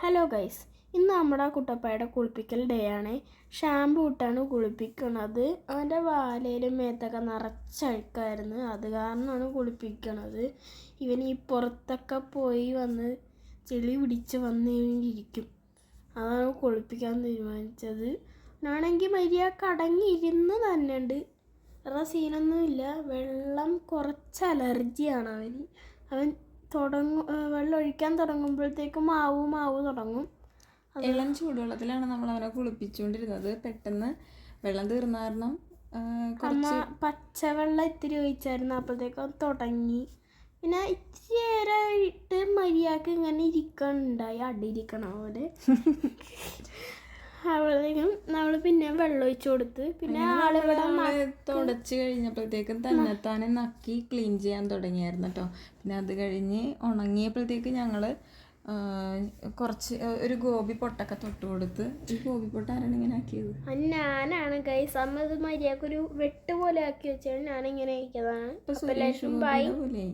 Hello guys, ഇന്ന് നമ്മുടെ കുട്ടപ്പായുടെ കുളിപ്പിക്കൽ day ആണ്. ഷാമ്പു ഇട്ടാണ് കുളിപ്പിക്കണത്. അവൻ്റെ വാലയിലും മേത്തൊക്കെ നിറച്ചഴുക്കായിരുന്നു, അത് കാരണമാണ് കുളിപ്പിക്കണത്. ഇവൻ ഈ പുറത്തൊക്കെ പോയി വന്ന് ചെളി പിടിച്ച് വന്നിരിക്കും, അതാണ് കുളിപ്പിക്കാൻ തീരുമാനിച്ചത്. അവനാണെങ്കിൽ മര്യാദക്ക് അടങ്ങിയിരുന്ന് തന്നെ ഉണ്ട്, വേറെ സീനൊന്നുമില്ല. വെള്ളം കുറച്ച് അലർജിയാണ് അവൻ വെള്ളം ഒഴിക്കാൻ തുടങ്ങുമ്പോഴത്തേക്കും മാവ് തുടങ്ങും. ഇളം ചൂടുവെള്ളത്തിലാണ് നമ്മൾ അവനെ കുളിപ്പിച്ചുകൊണ്ടിരുന്നത്. പെട്ടെന്ന് വെള്ളം തീർന്ന കാരണം അമ്മ പച്ചവെള്ളം ഇത്തിരി ഒഴിച്ചായിരുന്നു, അപ്പോഴത്തേക്കും തുടങ്ങി. പിന്നെ ഇച്ചിരി നേരമായിട്ട് മര്യാദക്ക് ഇങ്ങനെ ഇരിക്കണുണ്ടായി, അടിയിരിക്കണ പോലെ. അപ്പോഴത്തേക്കും നമ്മൾ പിന്നെ വെള്ളം ഒഴിച്ചു കൊടുത്ത്, പിന്നെ ആളിവിടെ തുടച്ച് കഴിഞ്ഞപ്പോഴത്തേക്കും തന്നെത്താനെ നക്കി ക്ലീൻ ചെയ്യാൻ തുടങ്ങിയായിരുന്നു കേട്ടോ. പിന്നെ അത് കഴിഞ്ഞ് ഉണങ്ങിയപ്പോഴത്തേക്ക് ഞങ്ങൾ കുറച്ച് ഒരു ഗോപി പൊട്ടൊക്കെ തൊട്ട് കൊടുത്ത്. ഈ ഗോപി പൊട്ട ആരാണ് ഇങ്ങനെ ആക്കിയത്? ഞാനാണ് ഗൈസ്. അമ്മ ഇത് മര്യാദക്ക് ഒരു വെട്ട് പോലെ ആക്കി വെച്ചാൽ ഞാനിങ്ങനെ ആക്കിയതാണ്. പോലെ